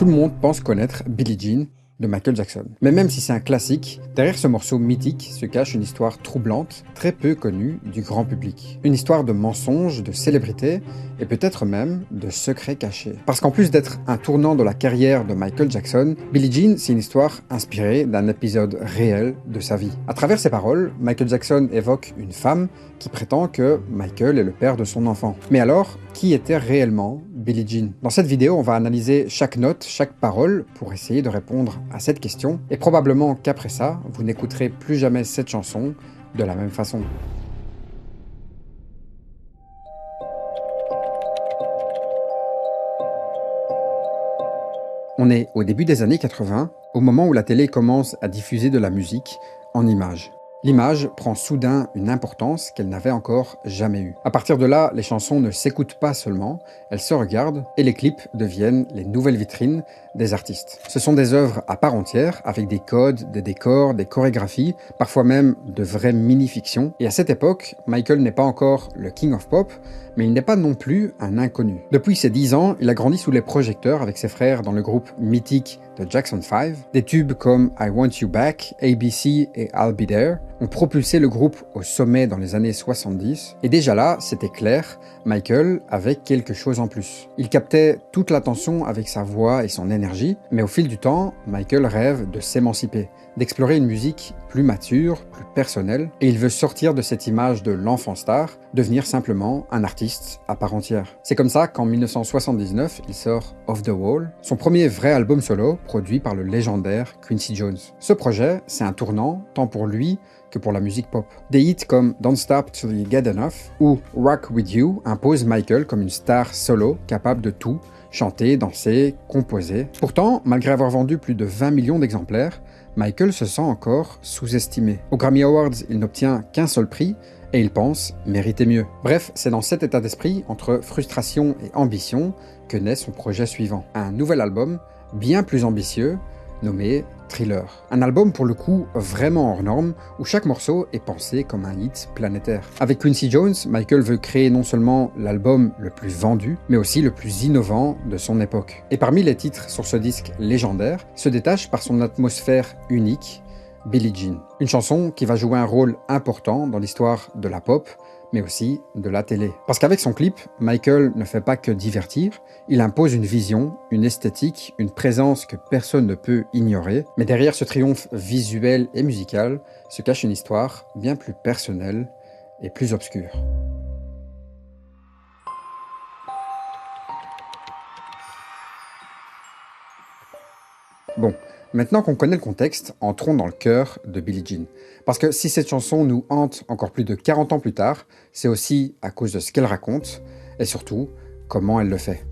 Tout le monde pense connaître Billie Jean de Michael Jackson. Mais même si c'est un classique, derrière ce morceau mythique se cache une histoire troublante, très peu connue du grand public. Une histoire de mensonges, de célébrités, et peut-être même de secrets cachés. Parce qu'en plus d'être un tournant de la carrière de Michael Jackson, Billie Jean, c'est une histoire inspirée d'un épisode réel de sa vie. À travers ses paroles, Michael Jackson évoque une femme qui prétend que Michael est le père de son enfant. Mais alors, qui était réellement Billie Jean? Dans cette vidéo, on va analyser chaque note, chaque parole, pour essayer de répondre à cette question, et probablement qu'après ça, vous n'écouterez plus jamais cette chanson de la même façon. On est au début des années 80, au moment où la télé commence à diffuser de la musique en images. L'image prend soudain une importance qu'elle n'avait encore jamais eue. À partir de là, les chansons ne s'écoutent pas seulement, elles se regardent et les clips deviennent les nouvelles vitrines des artistes. Ce sont des œuvres à part entière, avec des codes, des décors, des chorégraphies, parfois même de vraies mini-fictions. Et à cette époque, Michael n'est pas encore le King of Pop, mais il n'est pas non plus un inconnu. Depuis ses 10 ans, il a grandi sous les projecteurs avec ses frères dans le groupe mythique de Jackson 5. Des tubes comme I Want You Back, ABC et I'll Be There ont propulsé le groupe au sommet dans les années 70. Et déjà là, c'était clair, Michael avait quelque chose en plus. Il captait toute l'attention avec sa voix et son énergie, mais au fil du temps, Michael rêve de s'émanciper, d'explorer une musique plus mature, plus personnelle, et il veut sortir de cette image de l'enfant star, devenir simplement un artiste à part entière. C'est comme ça qu'en 1979, il sort Off the Wall, son premier vrai album solo, produit par le légendaire Quincy Jones. Ce projet, c'est un tournant, tant pour lui que pour la musique pop. Des hits comme Don't Stop Till You Get Enough ou Rock With You imposent Michael comme une star solo capable de tout, chanter, danser, composer. Pourtant, malgré avoir vendu plus de 20 millions d'exemplaires, Michael se sent encore sous-estimé. Aux Grammy Awards, il n'obtient qu'un seul prix et il pense mériter mieux. Bref, c'est dans cet état d'esprit, entre frustration et ambition, que naît son projet suivant. Un nouvel album, bien plus ambitieux, nommé Thriller. Un album pour le coup vraiment hors norme, où chaque morceau est pensé comme un hit planétaire. Avec Quincy Jones, Michael veut créer non seulement l'album le plus vendu, mais aussi le plus innovant de son époque. Et parmi les titres sur ce disque légendaire, se détache par son atmosphère unique, Billie Jean. Une chanson qui va jouer un rôle important dans l'histoire de la pop, mais aussi de la télé. Parce qu'avec son clip, Michael ne fait pas que divertir, il impose une vision, une esthétique, une présence que personne ne peut ignorer. Mais derrière ce triomphe visuel et musical se cache une histoire bien plus personnelle et plus obscure. Bon, maintenant qu'on connaît le contexte, entrons dans le cœur de Billie Jean. Parce que si cette chanson nous hante encore plus de 40 ans plus tard, c'est aussi à cause de ce qu'elle raconte, et surtout, comment elle le fait.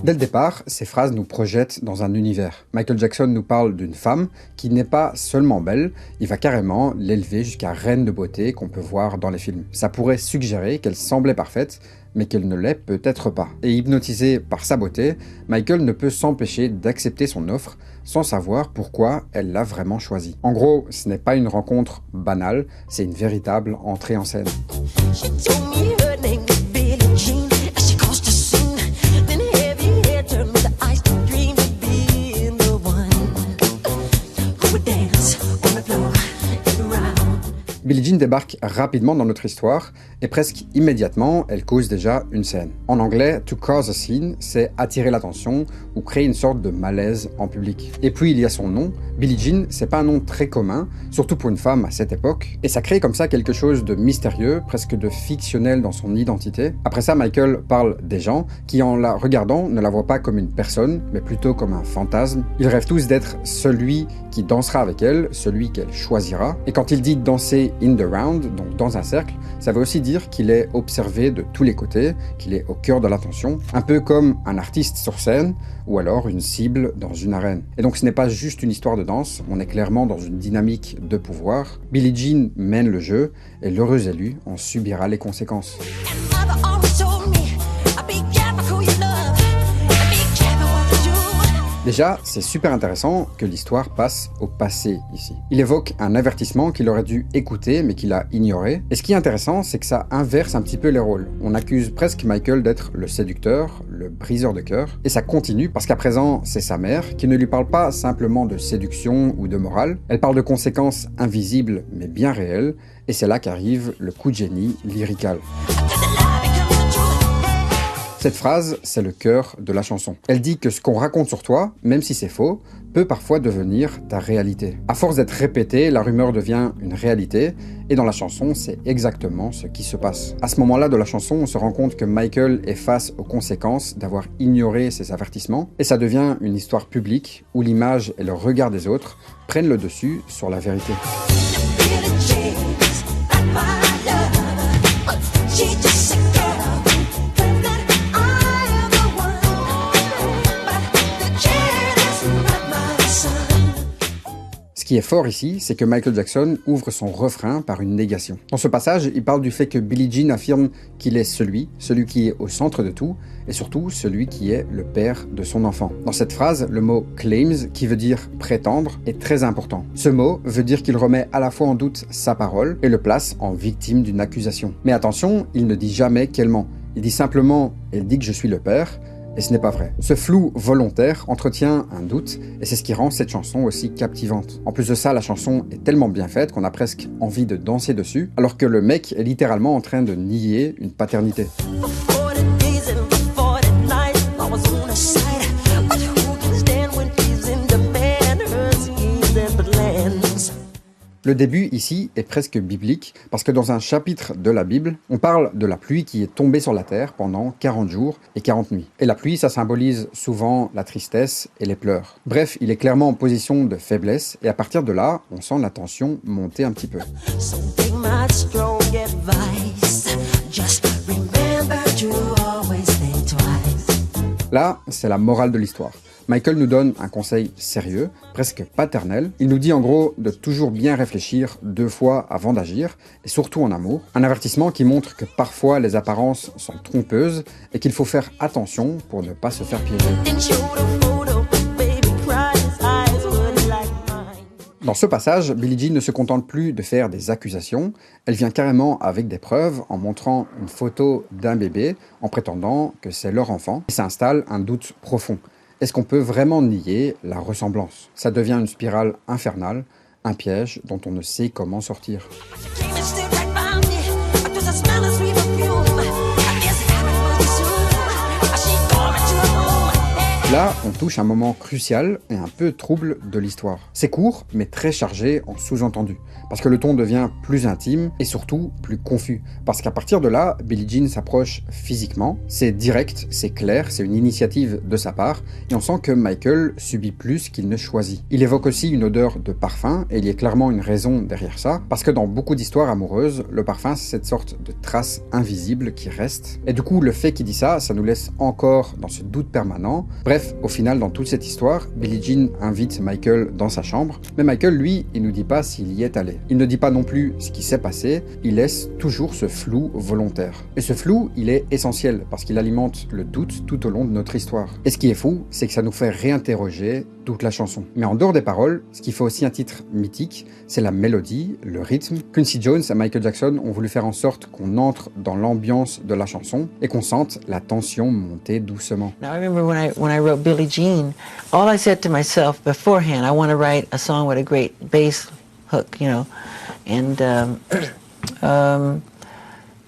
Dès le départ, ces phrases nous projettent dans un univers. Michael Jackson nous parle d'une femme qui n'est pas seulement belle, il va carrément l'élever jusqu'à reine de beauté qu'on peut voir dans les films. Ça pourrait suggérer qu'elle semblait parfaite, mais qu'elle ne l'est peut-être pas. Et hypnotisé par sa beauté, Michael ne peut s'empêcher d'accepter son offre sans savoir pourquoi elle l'a vraiment choisi. En gros, ce n'est pas une rencontre banale, c'est une véritable entrée en scène. Billie Jean débarque rapidement dans notre histoire et presque immédiatement, elle cause déjà une scène. En anglais, to cause a scene, c'est attirer l'attention ou créer une sorte de malaise en public. Et puis il y a son nom. Billie Jean, c'est pas un nom très commun, surtout pour une femme à cette époque, et ça crée comme ça quelque chose de mystérieux, presque de fictionnel dans son identité. Après ça, Michael parle des gens qui, en la regardant, ne la voient pas comme une personne, mais plutôt comme un fantasme. Ils rêvent tous d'être celui qui dansera avec elle, celui qu'elle choisira. Et quand il dit danser in the round, donc dans un cercle, ça veut aussi dire qu'il est observé de tous les côtés, qu'il est au cœur de l'attention, un peu comme un artiste sur scène, ou alors une cible dans une arène. Et donc ce n'est pas juste une histoire de danse, on est clairement dans une dynamique de pouvoir. Billie Jean mène le jeu, et l'heureux élu en subira les conséquences. Déjà, c'est super intéressant que l'histoire passe au passé ici. Il évoque un avertissement qu'il aurait dû écouter mais qu'il a ignoré. Et ce qui est intéressant, c'est que ça inverse un petit peu les rôles. On accuse presque Michael d'être le séducteur, le briseur de cœur. Et ça continue parce qu'à présent, c'est sa mère qui ne lui parle pas simplement de séduction ou de morale. Elle parle de conséquences invisibles mais bien réelles. Et c'est là qu'arrive le coup de génie lyrical. Cette phrase, c'est le cœur de la chanson. Elle dit que ce qu'on raconte sur toi, même si c'est faux, peut parfois devenir ta réalité. À force d'être répétée, la rumeur devient une réalité, et dans la chanson, c'est exactement ce qui se passe. À ce moment-là de la chanson, on se rend compte que Michael est face aux conséquences d'avoir ignoré ses avertissements, et ça devient une histoire publique où l'image et le regard des autres prennent le dessus sur la vérité. Ce qui est fort ici, c'est que Michael Jackson ouvre son refrain par une négation. Dans ce passage, il parle du fait que Billie Jean affirme qu'il est celui qui est au centre de tout, et surtout celui qui est le père de son enfant. Dans cette phrase, le mot « claims », qui veut dire « prétendre », est très important. Ce mot veut dire qu'il remet à la fois en doute sa parole et le place en victime d'une accusation. Mais attention, il ne dit jamais quel ment. Il dit simplement « elle dit que je suis le père », et ce n'est pas vrai. Ce flou volontaire entretient un doute, et c'est ce qui rend cette chanson aussi captivante. En plus de ça, la chanson est tellement bien faite qu'on a presque envie de danser dessus, alors que le mec est littéralement en train de nier une paternité. Le début ici est presque biblique parce que dans un chapitre de la Bible, on parle de la pluie qui est tombée sur la terre pendant 40 jours et 40 nuits. Et la pluie, ça symbolise souvent la tristesse et les pleurs. Bref, il est clairement en position de faiblesse et à partir de là, on sent la tension monter un petit peu. Là, c'est la morale de l'histoire. Michael nous donne un conseil sérieux, presque paternel. Il nous dit en gros de toujours bien réfléchir 2 fois avant d'agir, et surtout en amour. Un avertissement qui montre que parfois les apparences sont trompeuses et qu'il faut faire attention pour ne pas se faire piéger. Dans ce passage, Billie Jean ne se contente plus de faire des accusations, elle vient carrément avec des preuves en montrant une photo d'un bébé, en prétendant que c'est leur enfant, et s'installe un doute profond. Est-ce qu'on peut vraiment nier la ressemblance? Ça devient une spirale infernale, un piège dont on ne sait comment sortir. Là, on touche un moment crucial et un peu trouble de l'histoire. C'est court, mais très chargé en sous-entendu, parce que le ton devient plus intime et surtout plus confus. Parce qu'à partir de là, Billie Jean s'approche physiquement, c'est direct, c'est clair, c'est une initiative de sa part, et on sent que Michael subit plus qu'il ne choisit. Il évoque aussi une odeur de parfum, et il y a clairement une raison derrière ça, parce que dans beaucoup d'histoires amoureuses, le parfum c'est cette sorte de trace invisible qui reste. Et du coup, le fait qu'il dit ça, ça nous laisse encore dans ce doute permanent. Bref, au final, dans toute cette histoire, Billie Jean invite Michael dans sa chambre, mais Michael, lui, il nous dit pas s'il y est allé. Il ne dit pas non plus ce qui s'est passé, il laisse toujours ce flou volontaire. Et ce flou, il est essentiel, parce qu'il alimente le doute tout au long de notre histoire. Et ce qui est fou, c'est que ça nous fait réinterroger toute la chanson. Mais en dehors des paroles, ce qui fait aussi un titre mythique, c'est la mélodie, le rythme. Quincy Jones et Michael Jackson ont voulu faire en sorte qu'on entre dans l'ambiance de la chanson et qu'on sente la tension monter doucement. Now I remember when I wrote Billie Jean, all I said to myself beforehand, I want to write a song with a great bass hook, you know, and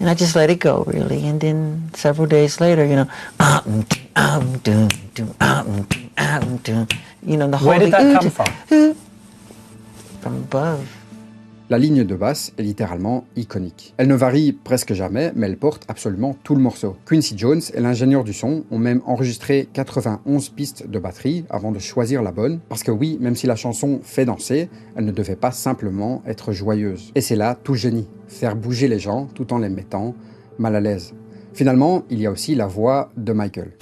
I just let it go really, and then several days later, you know, you know, the whole Where did that come from? From above. La ligne de basse est littéralement iconique. Elle ne varie presque jamais, mais elle porte absolument tout le morceau. Quincy Jones et l'ingénieur du son ont même enregistré 91 pistes de batterie avant de choisir la bonne, parce que oui, même si la chanson fait danser, elle ne devait pas simplement être joyeuse. Et c'est là tout le génie, faire bouger les gens tout en les mettant mal à l'aise. Finalement, il y a aussi la voix de Michael.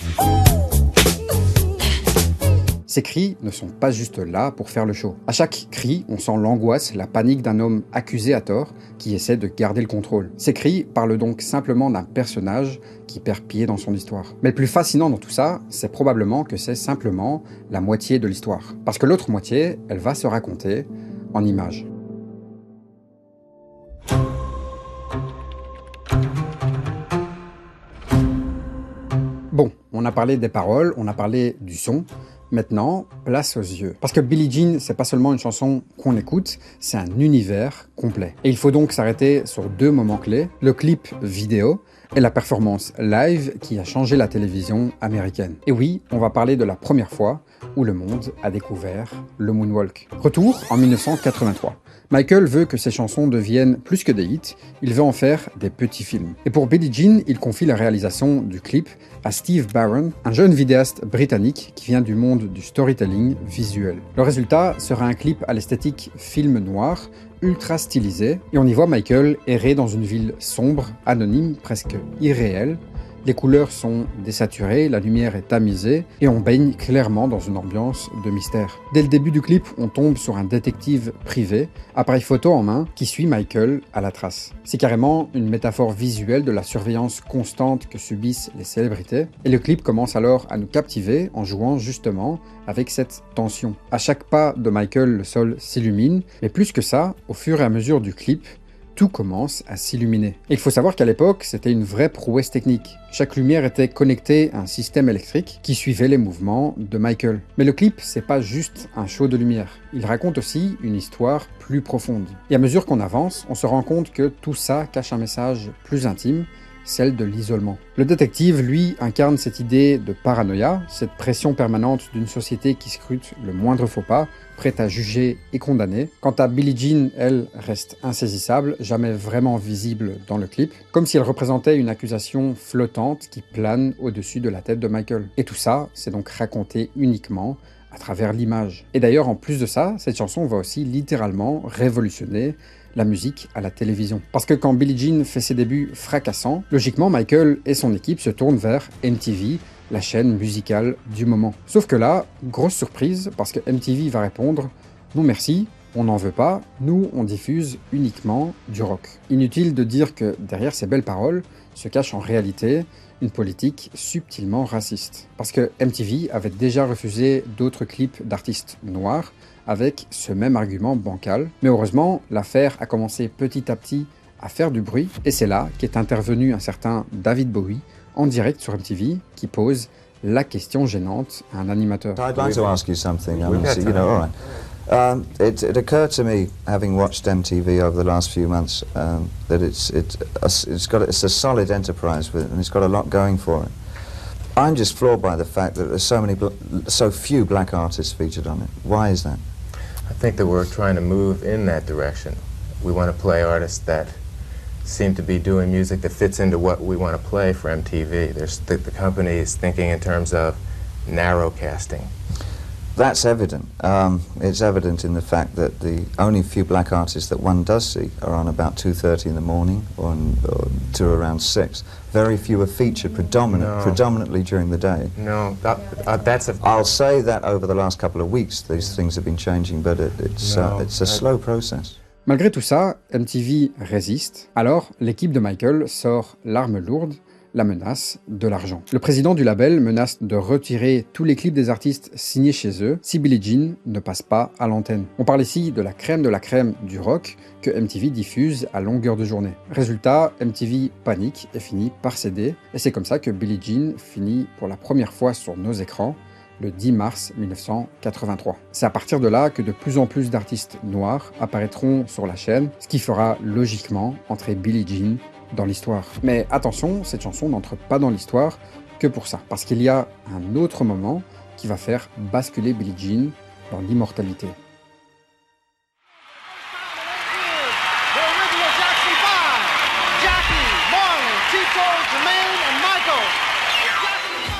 Ces cris ne sont pas juste là pour faire le show. À chaque cri, on sent l'angoisse, la panique d'un homme accusé à tort qui essaie de garder le contrôle. Ces cris parlent donc simplement d'un personnage qui perd pied dans son histoire. Mais le plus fascinant dans tout ça, c'est probablement que c'est simplement la moitié de l'histoire. Parce que l'autre moitié, elle va se raconter en images. Bon, on a parlé des paroles, on a parlé du son. Maintenant, place aux yeux. Parce que Billie Jean, c'est pas seulement une chanson qu'on écoute, c'est un univers complet. Et il faut donc s'arrêter sur deux moments clés, le clip vidéo et la performance live qui a changé la télévision américaine. Et oui, on va parler de la première fois où le monde a découvert le moonwalk. Retour en 1983. Michael veut que ses chansons deviennent plus que des hits, il veut en faire des petits films. Et pour Billie Jean, il confie la réalisation du clip à Steve Barron, un jeune vidéaste britannique qui vient du monde du storytelling visuel. Le résultat sera un clip à l'esthétique film noir, ultra stylisé, et on y voit Michael errer dans une ville sombre, anonyme, presque irréelle. Les couleurs sont désaturées, la lumière est tamisée et on baigne clairement dans une ambiance de mystère. Dès le début du clip, on tombe sur un détective privé, appareil photo en main, qui suit Michael à la trace. C'est carrément une métaphore visuelle de la surveillance constante que subissent les célébrités, et le clip commence alors à nous captiver en jouant justement avec cette tension. À chaque pas de Michael, le sol s'illumine, mais plus que ça, au fur et à mesure du clip, tout commence à s'illuminer. Il faut savoir qu'à l'époque, c'était une vraie prouesse technique. Chaque lumière était connectée à un système électrique qui suivait les mouvements de Michael. Mais le clip, c'est pas juste un show de lumière. Il raconte aussi une histoire plus profonde. Et à mesure qu'on avance, on se rend compte que tout ça cache un message plus intime, celle de l'isolement. Le détective, lui, incarne cette idée de paranoïa, cette pression permanente d'une société qui scrute le moindre faux pas, prête à juger et condamner. Quant à Billie Jean, elle reste insaisissable, jamais vraiment visible dans le clip, comme si elle représentait une accusation flottante qui plane au-dessus de la tête de Michael. Et tout ça, c'est donc raconté uniquement à travers l'image. Et d'ailleurs, en plus de ça, cette chanson va aussi littéralement révolutionner la musique à la télévision. Parce que quand Billie Jean fait ses débuts fracassants, logiquement Michael et son équipe se tournent vers MTV, la chaîne musicale du moment. Sauf que là, grosse surprise, parce que MTV va répondre « Non merci, on n'en veut pas, nous on diffuse uniquement du rock ». Inutile de dire que derrière ces belles paroles se cache en réalité une politique subtilement raciste. Parce que MTV avait déjà refusé d'autres clips d'artistes noirs avec ce même argument bancal. Mais heureusement, l'affaire a commencé petit à petit à faire du bruit, et c'est là qu'est intervenu un certain David Bowie, en direct sur MTV, qui pose la question gênante à un animateur. I'd like to ask you something. All right. It occurred to me, having watched MTV over the last few months, that it's a solid enterprise and it's got a lot going for it. I'm just floored by the fact that there's so few black artists featured on it. Why is that? I think that we're trying to move in that direction. We want to play artists that seem to be doing music that fits into what we want to play for MTV. The company is thinking in terms of narrow casting. That's evident. It's evident in the fact that the only few black artists that one does see are on about 2:30 in the morning or to around 6. Very few are featured predominantly during the day. No, that's a... I'll say that over the last couple of weeks these things have been changing, but it's a slow process. Malgré tout ça, MTV résiste. Alors, l'équipe de Michael sort l'arme lourde, la menace de l'argent. Le président du label menace de retirer tous les clips des artistes signés chez eux si Billie Jean ne passe pas à l'antenne. On parle ici de la crème du rock que MTV diffuse à longueur de journée. Résultat, MTV panique et finit par céder, et c'est comme ça que Billie Jean finit pour la première fois sur nos écrans le 10 mars 1983. C'est à partir de là que de plus en plus d'artistes noirs apparaîtront sur la chaîne, ce qui fera logiquement entrer Billie Jean dans l'histoire. Mais attention, cette chanson n'entre pas dans l'histoire que pour ça, parce qu'il y a un autre moment qui va faire basculer Billie Jean dans l'immortalité.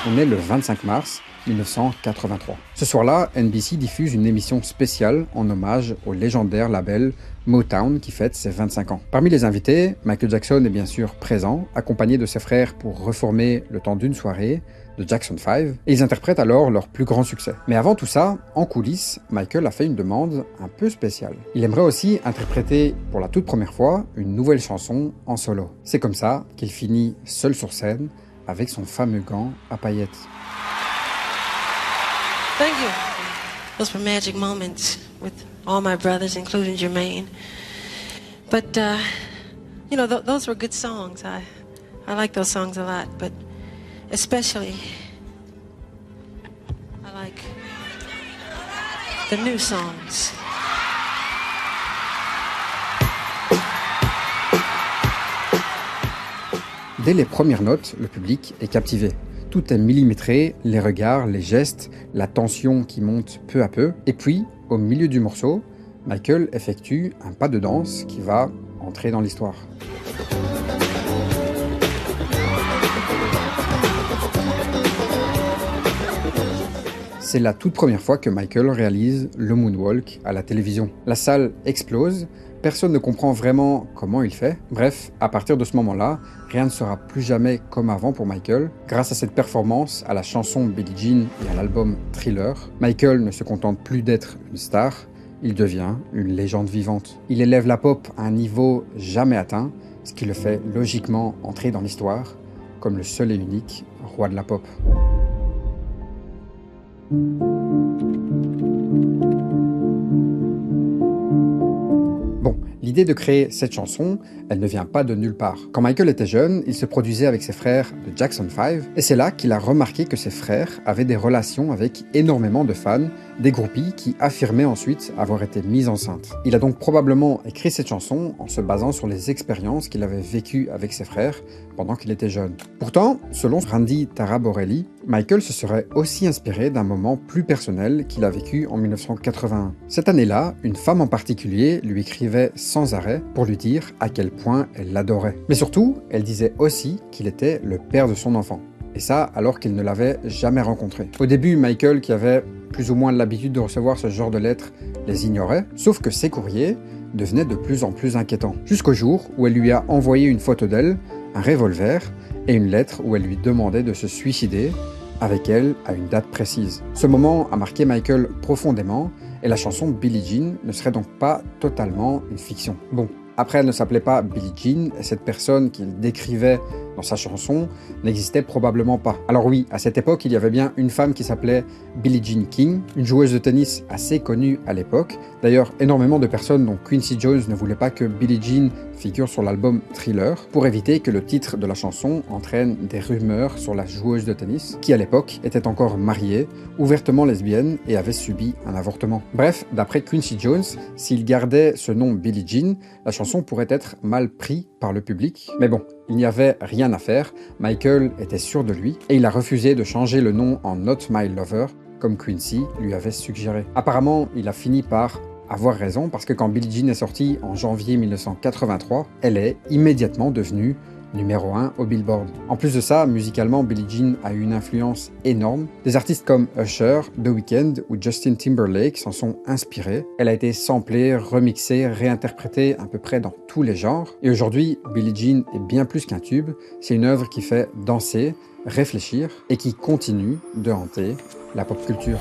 On est le 25 mars 1983. Ce soir-là, NBC diffuse une émission spéciale en hommage au légendaire label Motown qui fête ses 25 ans. Parmi les invités, Michael Jackson est bien sûr présent, accompagné de ses frères pour reformer le temps d'une soirée de Jackson 5, et ils interprètent alors leur plus grand succès. Mais avant tout ça, en coulisses, Michael a fait une demande un peu spéciale. Il aimerait aussi interpréter pour la toute première fois une nouvelle chanson en solo. C'est comme ça qu'il finit seul sur scène avec son fameux gant à paillettes. Thank you. Those were magic moments with all my brothers, including Jermaine. But, you know, those were good songs. I like those songs a lot, but especially I like the new songs. Dès les premières notes, le public est captivé. Tout est millimétré, les regards, les gestes, la tension qui monte peu à peu. Et puis, au milieu du morceau, Michael effectue un pas de danse qui va entrer dans l'histoire. C'est la toute première fois que Michael réalise le moonwalk à la télévision. La salle explose, personne ne comprend vraiment comment il fait. Bref, à partir de ce moment-là, rien ne sera plus jamais comme avant pour Michael. Grâce à cette performance, à la chanson Billie Jean et à l'album Thriller, Michael ne se contente plus d'être une star, il devient une légende vivante. Il élève la pop à un niveau jamais atteint, ce qui le fait logiquement entrer dans l'histoire comme le seul et unique roi de la pop. Bon, l'idée de créer cette chanson, elle ne vient pas de nulle part. Quand Michael était jeune, il se produisait avec ses frères de Jackson 5, et c'est là qu'il a remarqué que ses frères avaient des relations avec énormément de fans, des groupies qui affirmaient ensuite avoir été mises enceintes. Il a donc probablement écrit cette chanson en se basant sur les expériences qu'il avait vécues avec ses frères pendant qu'il était jeune. Pourtant, selon Randy Taraborelli, Michael se serait aussi inspiré d'un moment plus personnel qu'il a vécu en 1981. Cette année-là, une femme en particulier lui écrivait sans arrêt pour lui dire à quel point elle l'adorait. Mais surtout, elle disait aussi qu'il était le père de son enfant. Et ça, alors qu'il ne l'avait jamais rencontré. Au début, Michael, qui avait plus ou moins l'habitude de recevoir ce genre de lettres, les ignorait, sauf que ses courriers devenaient de plus en plus inquiétants. Jusqu'au jour où elle lui a envoyé une photo d'elle, un revolver et une lettre où elle lui demandait de se suicider avec elle à une date précise. Ce moment a marqué Michael profondément et la chanson Billie Jean ne serait donc pas totalement une fiction. Bon, après elle ne s'appelait pas Billie Jean et cette personne qu'il décrivait dans sa chanson n'existait probablement pas. Alors oui, à cette époque, il y avait bien une femme qui s'appelait Billie Jean King, une joueuse de tennis assez connue à l'époque. D'ailleurs, énormément de personnes, dont Quincy Jones, ne voulaient pas que Billie Jean figure sur l'album Thriller, pour éviter que le titre de la chanson entraîne des rumeurs sur la joueuse de tennis, qui à l'époque était encore mariée, ouvertement lesbienne et avait subi un avortement. Bref, d'après Quincy Jones, s'il gardait ce nom Billie Jean, la chanson pourrait être mal prise par le public. Mais bon, il n'y avait rien à faire, Michael était sûr de lui, et il a refusé de changer le nom en Not My Lover, comme Quincy lui avait suggéré. Apparemment, il a fini par avoir raison, parce que quand Billie Jean est sortie en janvier 1983, elle est immédiatement devenue numéro 1 au Billboard. En plus de ça, musicalement, Billie Jean a eu une influence énorme. Des artistes comme Usher, The Weeknd ou Justin Timberlake s'en sont inspirés. Elle a été samplée, remixée, réinterprétée à peu près dans tous les genres. Et aujourd'hui, Billie Jean est bien plus qu'un tube. C'est une œuvre qui fait danser, réfléchir et qui continue de hanter la pop culture.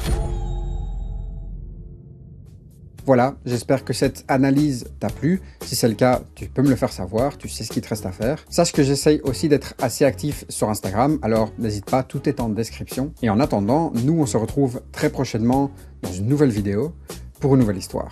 Voilà, j'espère que cette analyse t'a plu. Si c'est le cas, tu peux me le faire savoir, tu sais ce qu'il te reste à faire. Sache que j'essaye aussi d'être assez actif sur Instagram, alors n'hésite pas, tout est en description. Et en attendant, nous on se retrouve très prochainement dans une nouvelle vidéo pour une nouvelle histoire.